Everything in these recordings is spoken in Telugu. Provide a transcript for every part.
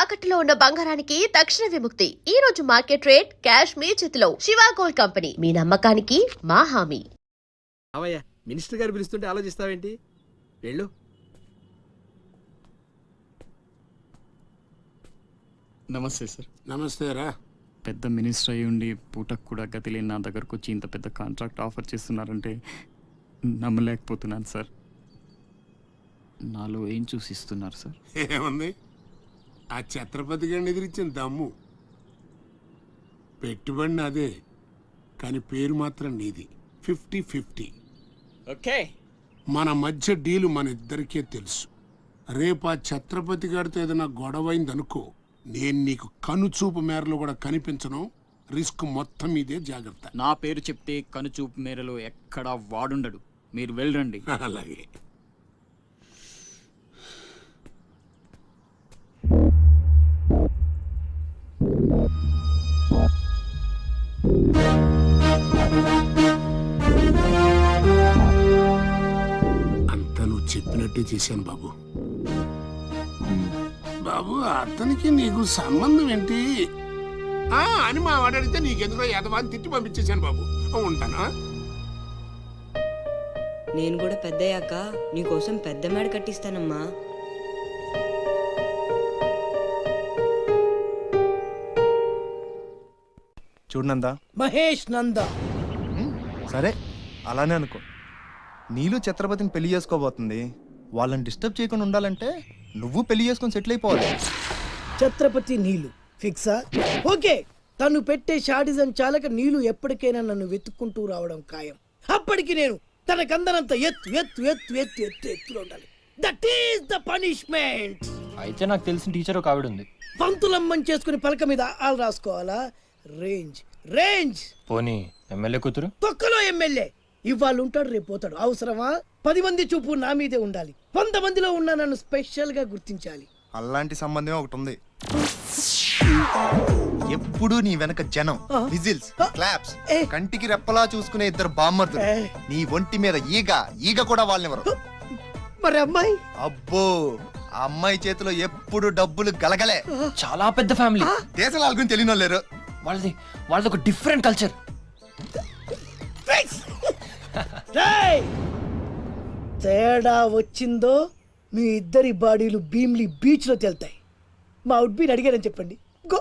తాకట్టులో ఉన్న బంగారానికి తక్షణ విముక్తి. ఈ రోజు మార్కెట్ రేట్ క్యాష్ మీ చేతిలో. శివ గోల్డ్ కంపెనీ, మీ నమ్మకానికి మా హామీ. అవయ్యా, మినిస్టర్ గారు పిలుస్తుంటే ఆలోచిస్తావేంటి? వెళ్ళు. నమస్తే సార్. నమస్తే రా. పెద్ద మినిస్టర్ అయ్యి ఉండి పూటకు కూడా గతి లేని నా దగ్గరకు వచ్చి ఇంత పెద్ద కాంట్రాక్ట్ ఆఫర్ చేస్తున్నారంటే నమ్మలేకపోతున్నాను సార్. నాలో ఏం చూసి ఇస్తున్నారు సార్? ఏముంది, ఆ ఛత్రపతి గారిని ఎదిరించిన దమ్ము. పెట్టుబడి అదే, కానీ పేరు మాత్రం నీది. 50-50. ఓకే, మన మధ్య డీలు మన ఇద్దరికే తెలుసు. రేపు ఆ ఛత్రపతి గారితో ఏదైనా గొడవైందనుకో, నేను నీకు కనుచూపు మేరలో కూడా కనిపించను. రిస్క్ మొత్తం ఇదే, జాగ్రత్త. నా పేరు చెప్తే కనుచూపు మేరలో ఎక్కడా వాడుండడు. మీరు వెళ్ళండి. అలాగే. అంతా నువ్వు చెప్పినట్టే చేశాను బాబు. బాబు, అతనికి నీకు సంబంధం ఏంటి అని మా వాడు అడిగితే నీకెందుకో యదవాన్ని తిట్టి పంపించేశాను బాబు. ఉంటానా? నేను కూడా పెద్దయ్యాక నీకోసం పెద్ద మేడ కట్టిస్తానమ్మా. చూడనందా మహేష్ నంద. సరే, అలానే అనుకో. నీళ్ళు ఛత్రపతిని పెళ్లి చేసుకోబోతుంది. వాళ్ళని డిస్టర్బ్ చేయకుండా ఉండాలంటే నువ్వు పెళ్లి చేసుకొని సెటిల్ అయిపోవాలి. ఛత్రపతి నీలు ఫిక్సా? ఓకే. తను పెట్టే షాడిజం చాలక నీలు ఎప్పటికైనా నన్ను వెతుక్కుంటూ రావడం ఖాయం. అప్పటికి నేను తనకందనంత ఎత్తు ఎత్తు ఎత్తు ఎత్తు ఎత్తు ఎత్తులో ఉండాలి. That is the punishment. అయితే నాకు తెలిసిన టీచర్ ఒక ఆవిడ ఉంది. పంతులమ్మని చేసుకుని పలక మీద ఆలు రాసుకోవాలా? Range range. పోనీ ఎమ్మెల్యే కూతురు? తొక్కలో ఎమ్మెల్యే. ఇవాళ ఉంటాడు, రేపు పోతాడు. అవసరమా? 10 మంది చూపు నా మీదే ఉండాలి. 100 మందిలో ఉన్న నన్ను స్పెషల్ గా గుర్తించాలి. అలాంటి సంబంధం ఒకటి ఉంది. ఎప్పుడు నీ వెనక జనం, విజిల్స్, క్లాప్స్, కంటికి రెప్పలా చూసుకునే ఇద్దరు బామ్మర్దులు. నీ ఒంటి మీద ఈగ కూడా వాళ్ళెవరు. మరి అమ్మాయి? అబ్బో, ఆ అమ్మాయి చేతిలో ఎప్పుడు డబ్బులు గలగలే. చాలా పెద్ద ఫ్యామిలీ. దేశాల గురించి తెలియని లేరు. వాళ్ళది ఒక డిఫరెంట్ కల్చర్. తేడా వచ్చిందో మీ ఇద్దరి బాడీలు భీమ్లీ బీచ్ లో తేలుతాయి. మా అవుట్ బీన్ అడిగారని చెప్పండి. గో.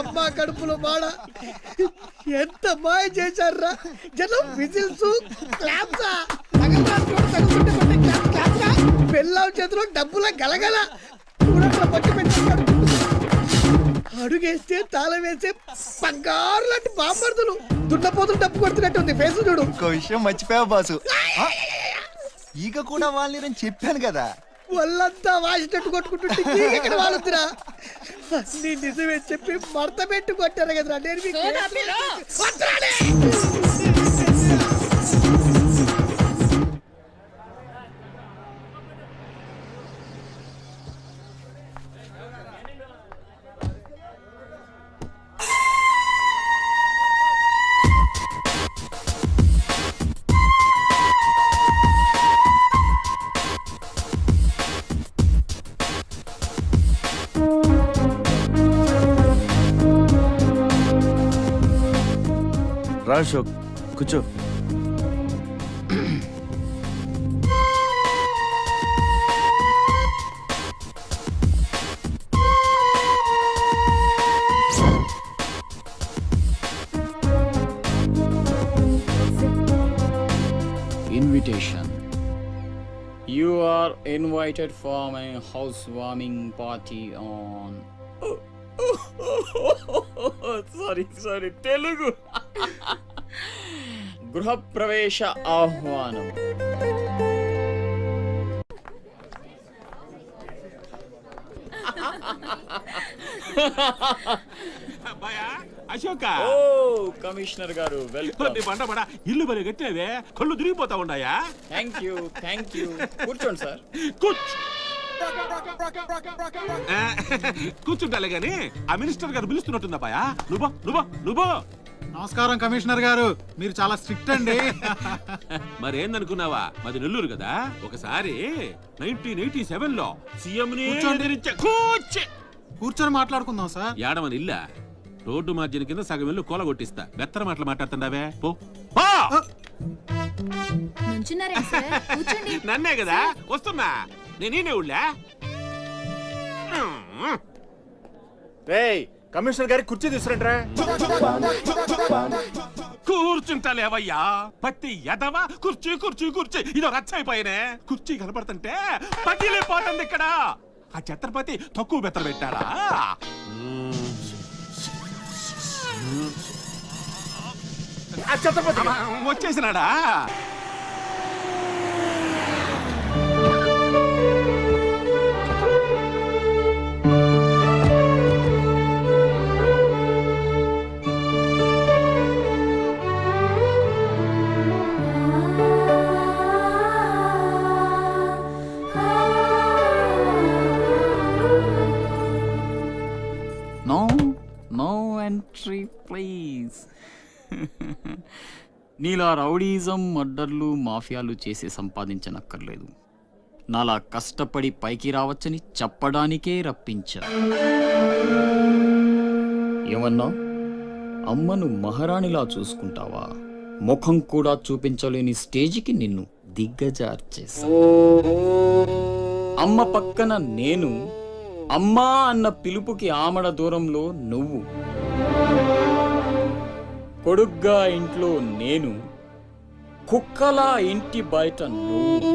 అమ్మా కడుపులో బాడ ఎంత మాయ చేశారా జనం. విజిల్స్, క్లాప్స్, పెళ్ళాం చేతిలో డబ్బుల గలగల. అడుగేస్తే తాళం వేస్తే బంగారు లాంటి బాంబర్దులు. దున్నపోతులు డబ్బు కొడుతున్నట్టుంది ఫేస్ చూడు. ఇంకో విషయం మర్చిపోయావు బాసు. ఈగ కూడా వాళ్ళని చెప్పాను కదా. వాళ్ళంతా వాసినట్టు కొట్టుకుంటుంటే ఇక్కడ వాళ్ళురా. అన్ని నిజమే చెప్పి మడత పెట్టి కొట్టారు కదరా. నేను రా అశోక్, కూర్చో. Invitation. You are invited for my housewarming party on sorry Telugu. గృహప్రవేశ ఆహ్వానం. అశోక ఓ కమిషనర్ గారు వెల్కమ్. బండ ఇల్లు బలి కట్టినవే కళ్ళు తిరిగిపోతా ఉన్నాయా? థ్యాంక్ యూ కూర్చోండి సార్. కూర్చుంటాలే గాని ఆ మినిస్టర్ గారు పిలుస్తున్నట్టుందా బాయా? నువ్వు నమస్కారం కమిషనర్ గారు, మీరు చాలా స్ట్రిక్ట్ అండి. మరేందనుకున్నావా, మాది నెల్లూరు కదా. ఒకసారి 1987 లో సీఎం కూర్చొని మాట్లాడుకుందాం సార్. ఏడమని ఇల్లా రోడ్డు మార్జిన్ కింద సగం ఇల్లు కూలగొట్టిస్తా. బెత్తర మాటలు మాట్లాడుతుండవే పో. నన్నే కదా వస్తున్నా. నేనే ఊళ్ళా కమిషనర్ గారి కుర్చీ తీసుకురండి. కూర్చుంటలేవయ్యా పత్తి ఎదవా. కుర్చీ కుర్చీ కుర్చీ ఇదో రచ్చైపోయినే. కుర్చీ కనపడుతుంటే పట్టిలేపోతుంది ఇక్కడ. ఆ ఛత్రపతి తక్కువ బెత్తర పెట్టాడా? ఛత్రపతి వచ్చేసినాడా? No entry please. నీలా రౌడీజం, మర్డర్లు, మాఫియాలు చేసి సంపాదించనక్కర్లేదు. నాలా కష్టపడి పైకి రావచ్చని చెప్పడానికే రప్పించా. ఏమన్నా అమ్మను మహారాణిలా చూసుకుంటావా? ముఖం కూడా చూపించలేని స్టేజికి నిన్ను దిగ్గజార్చేసా. అమ్మ పక్కన నేను, అమ్మా అన్న పిలుపుకి ఆమడ దూరంలో నువ్వు. కొడుగ్గా ఇంట్లో నేను, కుక్కలా ఇంటి బయట నువ్వు.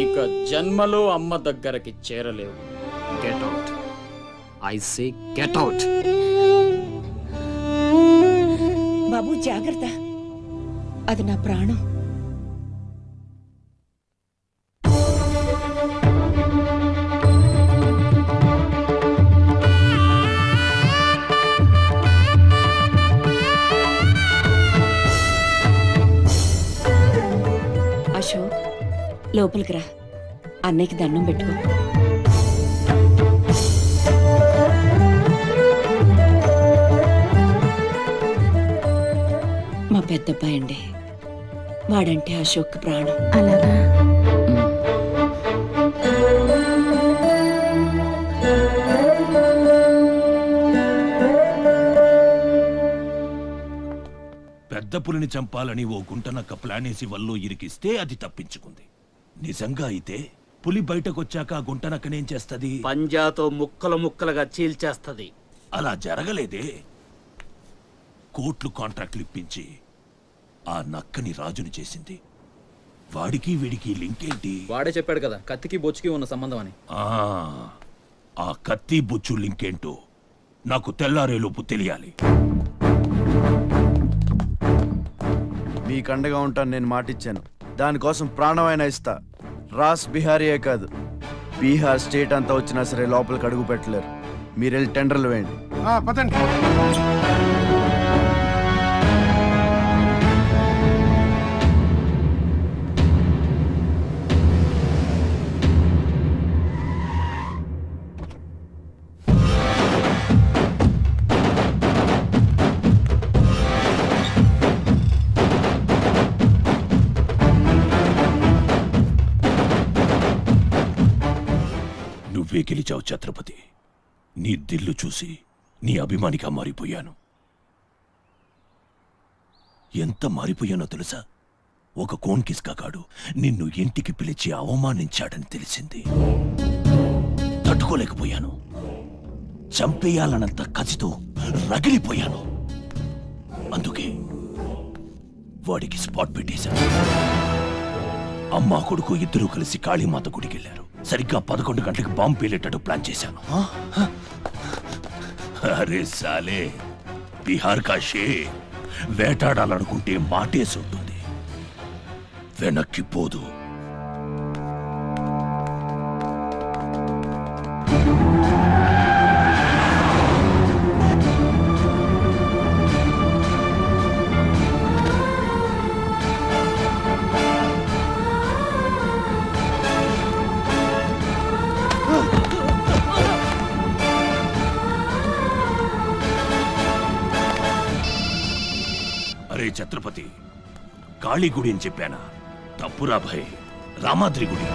ఇక జన్మలో అమ్మ దగ్గరకి చేరలేవు. Get out, I say get out. బాబు జాగ్రత్త, అది నా ప్రాణం. అశోక్, లోపలికి రా. అన్నయ్యకి దండం పెట్టుకో. మా పెద్దబ్బాయి అండి, వాడంటే అశోక్ ప్రాణం. అలాగా? పెద్ద పులిని చంపాలని ఓ గుంటనక్క ప్లానేసి వల్లో ఇరికిస్తే అది తప్పించుకుంది. నిజంగా అయితే పులి బయటకొచ్చాక ఆ గుంటనక్కనేం చేస్తది? పంజాతో ముక్కలు ముక్కలుగా చీల్చేస్తది. అలా జరగలేదే. కోట్లు కాంట్రాక్ట్లు ఇప్పించి ఆ నక్కని రాజుని చేసింది. వాడికి వీడికి లింక్ ఏంటి? వాడే చెప్పాడు కదా కత్తికి బొచ్చుకి ఉన్న సంబంధం అని. ఆ కత్తి బొచ్చు లింక్ ఏంటో నాకు తెల్లారేలోపు తెలియాలి. మీకు అండగా ఉంటాను, నేను మాటిచ్చాను. దానికోసం ప్రాణమైనా ఇస్తా. రాస్ బిహారీయే కాదు, బీహార్ స్టేట్ అంతా వచ్చినా సరే లోపలికి అడుగు పెట్టలేరు. మీరు వెళ్ళి టెండర్లు వేయండి. పదండి. నువ్వే గెలిచావు ఛత్రపతి. నీ దిల్లు చూసి నీ అభిమానిగా మారిపోయాను. ఎంత మారిపోయానో తెలుసా? ఒక కోన్ కిస్కాగాడు నిన్ను ఇంటికి పిలిచి అవమానించాడని తెలిసింది. తట్టుకోలేకపోయాను. చంపేయాలన్నంత కసితో రగిలిపోయాను. అందుకే వాడికి స్పాట్ పెట్టేశాను. అమ్మా కొడుకు ఇద్దరూ కలిసి కాళీమాత గుడికెళ్లారు. సరిగ్గా 11 గంటలకు బాంబు పేలేటట్టు ప్లాన్ చేశాను. అరే సాలే, బీహార్ కా షేర్ వేటాడాలనుకుంటే మాటేసి ఉంటుంది, వెనక్కి పోదు. అరే ఛత్రపతి, కాళీ గుడి అని చెప్పానా? తప్పురా భయ్, రామాద్రి గుడి.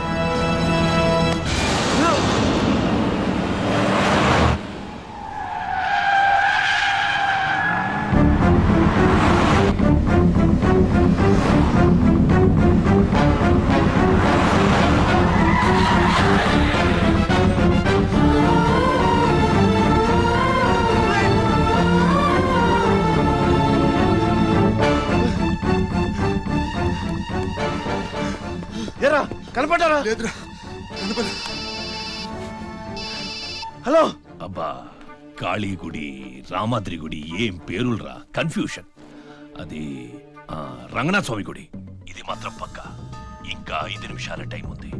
ఎరా కనపడ్డారా? లేదురా. హలో. అబ్బా, కాళీ గుడి, రామాద్రి గుడి ఏం పేరులరా, కన్ఫ్యూషన్. అది రంగనాథ స్వామి గుడి. ఇది మాత్రం పక్క. ఇంకా 5 నిమిషాల టైం ఉంది.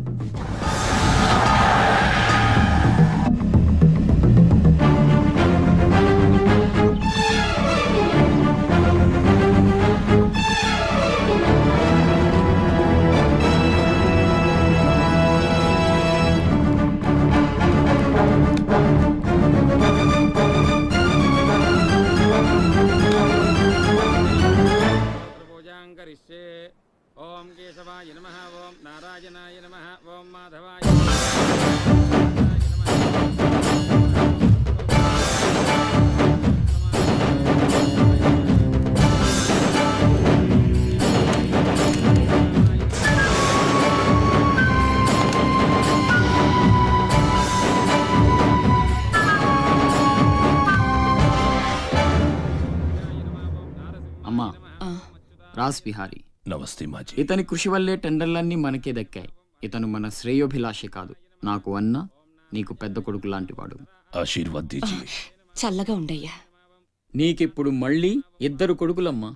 ఓం కేశవాయ నమః, ఓం నారాయణాయ నమః, ఓం మాధవాయ అమ్మా, రాస్ బిహారీ. నమస్తే మాజీ. ఇతని కృషి వల్లే టెండర్లన్నీ మనకే దక్కాయి. ఇతను మన శ్రేయోభిలాషి కాదు, నాకు అన్న నీకు పెద్ద కొడుకు లాంటివాడు. ఆశీర్వాద్ దీజీ. చల్లగా ఉండయ్యా. నీకిప్పుడు మళ్ళీ 2 కొడుకులమ్మా.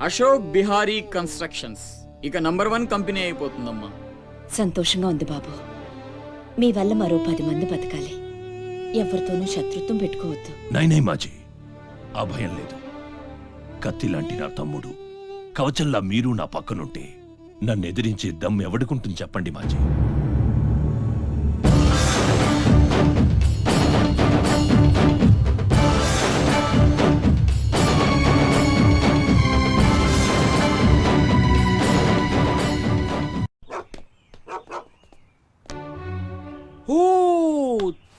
అశోక్ బిహారీ కన్స్ట్రక్షన్స్ ఇక నంబర్ 1 కంపెనీ అయిపోతుందమ్మా. సంతోషంగా ఉంది బాబు. మీ వల్ల మరో 10 మంది బతకాలి. ఎవరితోనూ శత్రుత్వం పెట్టుకోవద్దు. నైనై మాజీ, ఆ భయం లేదు. కత్తి లాంటి నా తమ్ముడు, కవచంలా మీరు నా పక్కనుంటే నన్ను ఎదిరించే దమ్ ఎవడుకుంటుంది చెప్పండి మాజీ. ఓ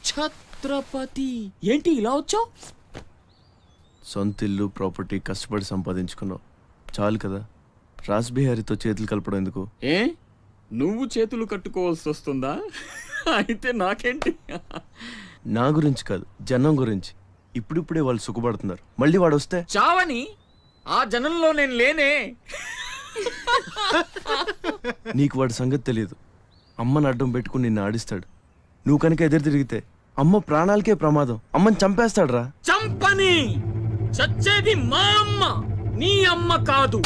ఛత్రపతి, ఏంటి ఇలా వచ్చావు? సొంత ఇల్లు, ప్రాపర్టీ కష్టపడి సంపాదించుకున్నావు, చాలు కదా. రాస్ బిహారీతో చేతులు కలపడం ఎందుకు? ఏ, నువ్వు చేతులు కట్టుకోవాల్సి వస్తుందా? అయితే నాకేంటి? నా గురించి కాదు, జనం గురించి. ఇప్పుడిప్పుడే వాళ్ళు సుఖపడుతున్నారు, మళ్ళీ వాడు వస్తే చావని ఆ జనంలో నేను లేనే. నీకు వాడి సంగతి తెలియదు. అమ్మని అడ్డం పెట్టుకుని నిన్ను ఆడిస్తాడు. నువ్వు కనుక ఎదురు తిరిగితే అమ్మ ప్రాణాలకే ప్రమాదం. అమ్మని చంపేస్తాడు రా. చంపని, చచ్చేది మా అమ్మ, నీ అమ్మ కాదు.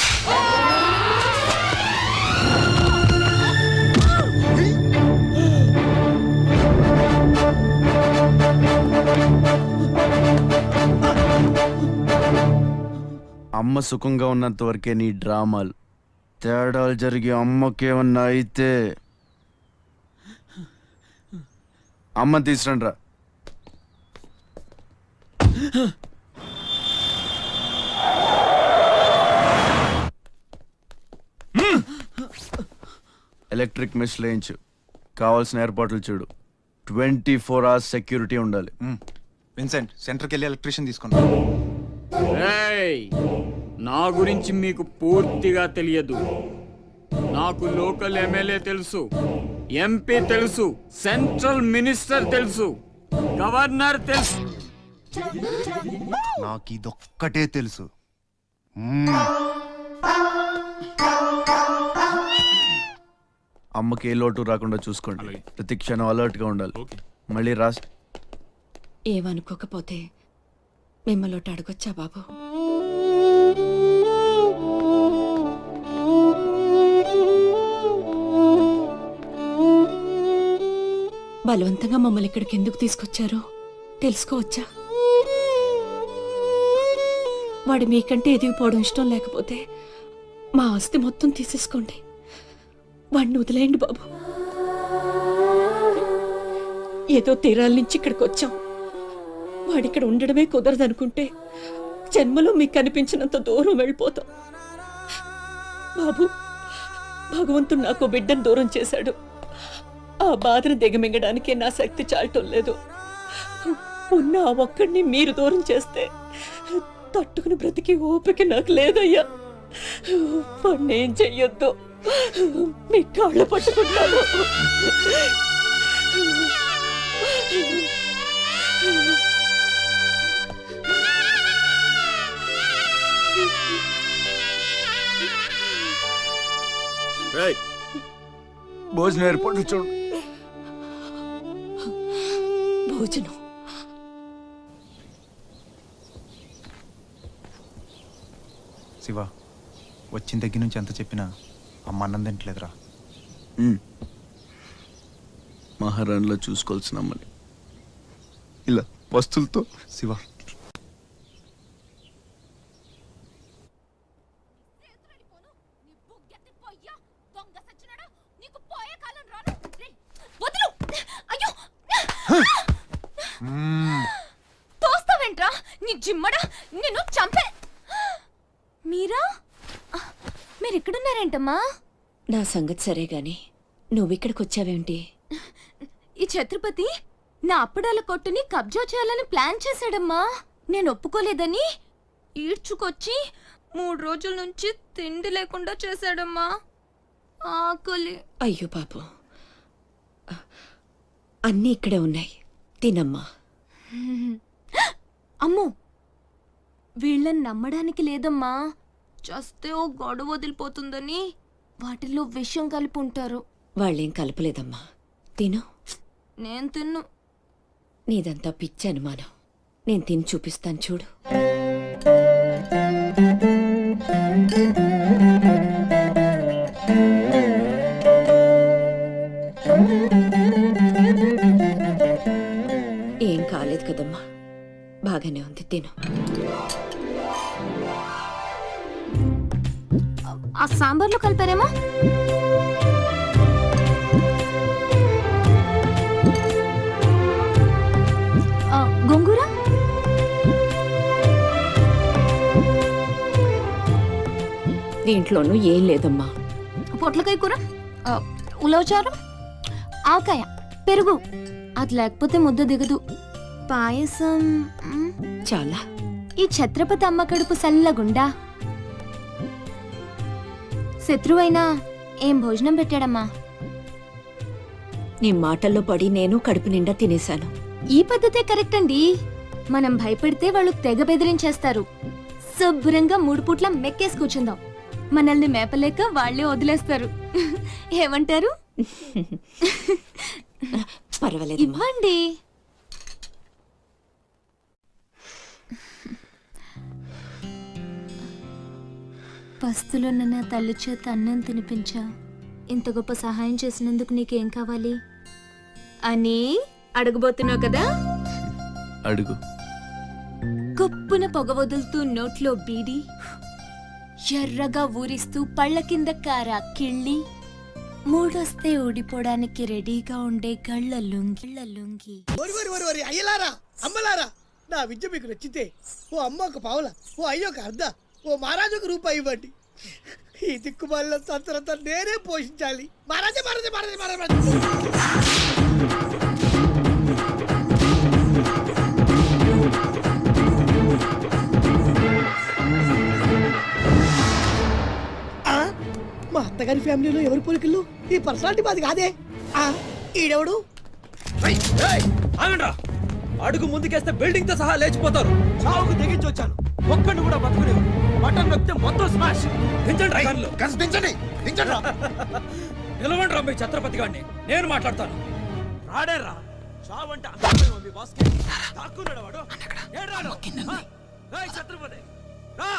అమ్మ సుఖంగా ఉన్నంత వరకే నీ డ్రామాలు. తేడాలు జరిగి అమ్మకేమన్నా అయితే అమ్మని తీసురండి రా. ఎలక్ట్రిక్ మెష్ లేయించు, కావాల్సిన ఏర్పాట్లు చూడు. 24 hours సెక్యూరిటీ ఉండాలి. విన్సెంట్, సెంటర్కి వెళ్ళి ఎలక్ట్రీషియన్ తీసుకున్నా. ఏయ్, నా గురించి మీకు పూర్తిగా తెలియదు. నాకు లోకల్ ఎమ్మెల్యే తెలుసు, ఎంపీ తెలుసు, సెంట్రల్ మినిస్టర్ తెలుసు, గవర్నర్ తెలుసు. నాకు ఇదొక్కటే తెలుసు. అమ్మకి ఏ లోటు రాకుండా చూసుకోండి. అలాగే. ప్రతి క్షణం అలర్ట్గా ఉండాలి. ఓకే. మళ్ళీ రాస్ ఏమనుకోకపోతే మిమ్మల్ని ఒకటి అడగొచ్చా బాబు? బలవంతంగా మమ్మల్ని ఇక్కడికి ఎందుకు తీసుకొచ్చారో తెలుసుకోవచ్చా? వాడు మీకంటే ఎదిగిపోవడం ఇష్టం లేకపోతే మా ఆస్తి మొత్తం తీసేసుకోండి. వాడిని వదిలేయండి బాబు. ఏదో తీరాల నుంచి ఇక్కడికి వచ్చాం. వాడిక్కడ ఉండడమే కుదరదనుకుంటే జన్మలో మీకు కనిపించినంత దూరం వెళ్ళిపోతాం. బాబు, భగవంతుడు నాకు బిడ్డను దూరం చేశాడు. ఆ బాధను దిగమింగడానికే నా శక్తి చాలటం లేదు. ఉన్న ఆ ఒక్కడిని మీరు దూరం చేస్తే తట్టుకుని బ్రతికి ఓపిక నాకు లేదయ్యా. వాణ్ణేం చెయ్యొద్దు, మీ కాళ్ళు పట్టుకుంటాను. భోజనం ఏర్పాటు చూడు. భోజనం శివ, వచ్చిన దగ్గర నుంచి ఎంత చెప్పినా అమ్మ అన్నం తింటలేదురా. మహారాణిలో చూసుకోవాల్సిన అమ్మని ఇలా వస్తువులతో. శివ, తోస్తావేంట్రా నీ జిమ్మడా, నిన్ను చంపే. మీరెక్కడున్నారేంటమ్మా? నా సంగతి సరే గాని నువ్విక్కడికి వచ్చావేంటి? ఈ ఛత్రపతి నా అప్పడాల కొట్టుని కబ్జా చేయాలని ప్లాన్ చేశాడమ్మా. నేను ఒప్పుకోలేదని ఈడ్చుకొచ్చి 3 రోజుల నుంచి తిండి లేకుండా చేశాడమ్మా. ఆకలి. అయ్యో పాపం, అన్నీ ఇక్కడే ఉన్నాయి, తినమ్మా. అమ్మో, వీళ్ళని నమ్మడానికి లేదమ్మా. చస్తే ఓ గొడవ వదిలిపోతుందని వాటిల్లో విషయం కలిపి ఉంటారు. వాళ్ళేం కలపలేదమ్మా, తిను. నేను తిన్ను. నీదంతా పిచ్చి అనుమానం. నేను తిని చూపిస్తాను చూడు. ఏం కాలేదు కదమ్మా, బాగానే ఉంది, తిను. ఆ సాంబార్లో కలిపారేమో. గోంగూర, దీంట్లోనూ ఏం లేదమ్మా. పొట్లకాయ కూర, ఉలవచారు, ఆకాయ, పెరుగు. అది లేకపోతే ముద్ద దిగదు. పాయసం చాలా. ఈ ఛత్రపతి అమ్మ కడుపు సల్లగుండా. శత్రువైనా ఏం భోజనం పెట్టాడమ్మా. నీ మాటల్లో పడి నేను కడుపు నిండా తినేశాను. ఈ పద్ధతే కరెక్ట్ అండి. మనం భయపెడితే వాళ్ళు తెగ బెదిరించేస్తారు. శుభ్రంగా 3 పూట్ల మెక్కేసి కూర్చుందాం. మనల్ని మేపలేక వాళ్లే వదిలేస్తారు. ఏమంటారు? పర్వాలేదు, ఇవ్వండి. పస్తులున్న నా తల్లి చేత అన్నం తినిపించా. ఇంత గొప్ప సహాయం చేసినందుకు నీకేం కావాలి అని అడగబోతున్నావు కదా? అడుగు. గొప్పున పొగ వదులుతూ నోట్లో బీడి, ఎర్రగా ఊరిస్తూ పళ్ళ కింద కారా కిళ్ళి, మూడొస్తే ఊడిపోవడానికి రెడీగా ఉండే గళ్ళ లుంగి. అయ్యలారా, అమ్మలారా, నా విద్య మీకు నచ్చితే ఓ అమ్మ ఒక పావుల, ఓ అయ్య ఒక అర్ధ, ఓ మహారాజు ఒక రూపాయి ఇవ్వండి. ఈ దిక్కుమాల సంతరంతా నేనే పోషించాలి. మహారాజా మహారాజా మహారాజా మహారాజా. మా అత్తగారి ఫ్యామిలీలో ఎవరి పోలికలు? ఈ పర్సనాలిటీ మాది కాదే. ఈడెవడు? అడుగు ముందుకేస్తే బిల్డింగ్ తో సహా లేచిపోతారు. చావుకు తెగించి వచ్చాను, ఒక్కడిని కూడా బతుకునేవారు. బటన్ నొక్కితే మొత్తం స్మాష్. దించండి. పిలవండి రా మీ ఛత్రపతి గారిని, నేను మాట్లాడతాను. రాడేరా చావంటే అందమైన ఉంది బాస్కి. దాక్కున్నాడు వాడు. ఏడు రాడు. ఏయ్ ఛత్రపతి రా.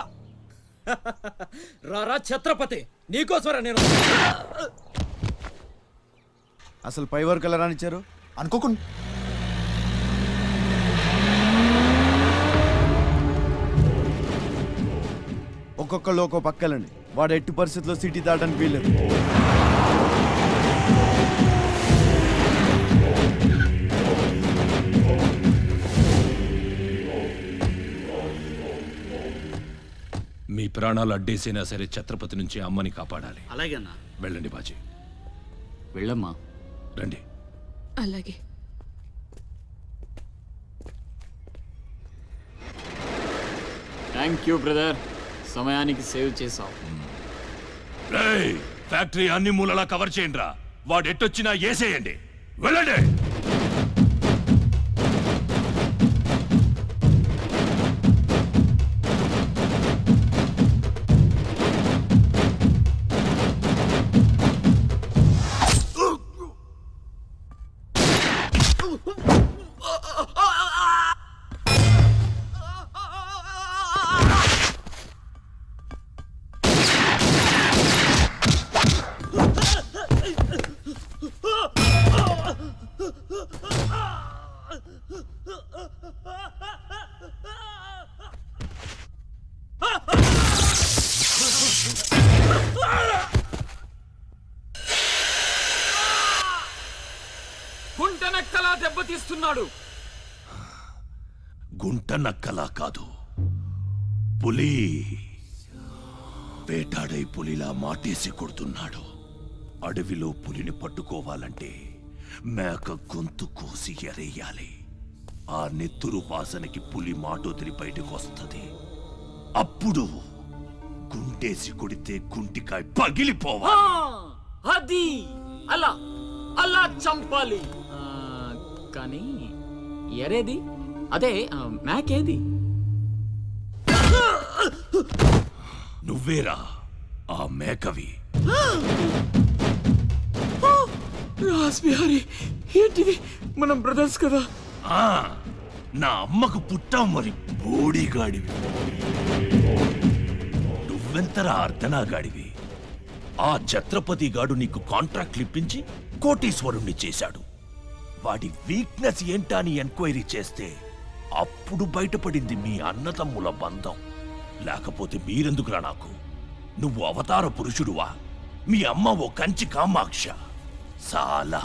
రా ఛత్రపతి, నీకోసమరా నేను. అసలు పై వరకు ఎలా రానిచ్చారు? అనుకోకుండా ఒక్కొక్కళ్ళు ఒక్కో పక్కలండి. వాడు ఎట్టి పరిస్థితుల్లో సిటీ దాటడానికి వీల్లేదు. మీ ప్రాణాలు అడ్డేసైనా సరే ఛత్రపతి నుంచి అమ్మని కాపాడాలి. అలాగేనా? వెళ్ళండి బాజీ, వెళ్ళమ్మా. రండి. అలాగే. థ్యాంక్ యూ బ్రదర్, సమయానికి సేవ్ చేసావు. రేయ్, ఫ్యాక్టరీ అన్ని మూలలా కవర్ చేయండి రా. వాడు ఎట్టొచ్చినా ఏసేయండి. వెళ్ళండి. గుంటనక్కలా దెబ్బతీస్తున్నాడు. గుంట నక్కలా కాదు, పులి వేటాడే పులిలా మాటేసి కొడుతున్నాడు. అడవిలో పులిని పట్టుకోవాలంటే మేక గొంతు కోసి ఎరేయాలి. ఆ నెత్తురు వాసనకి పులి మాటొదిలి బయటకు వస్తుంది. అప్పుడు గుంటేసి కొడితే గుంటికాయ పగిలిపోవాలి. అది అలా అలా చంపాలి. కానీ ఎరేది, అదే మేకేది? నువ్వేరా ఆ మేకవి. రాస్బిహారీ, ఏంటిది? మనం బ్రదర్స్ కదా. ఆ, నా అమ్మకు పుట్టావు మరి బోడిగాడివి. నువ్వెంతరా అర్ధనాగాడివి. ఆ ఛత్రపతి గాడు నీకు కాంట్రాక్ట్లు ఇప్పించి కోటీశ్వరుణ్ణి చేశాడు. వాడి వీక్నెస్ ఏంటా అని ఎంక్వైరీ చేస్తే అప్పుడు బయటపడింది మీ అన్నతమ్ముల బంధం. లేకపోతే మీరెందుకురా నాకు? నువ్వు అవతార పురుషుడువా? మీ అమ్మ ఓ కంచి కామాక్ష. చాలా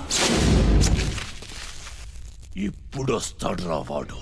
ఇప్పుడొస్తాడు రా వాడు.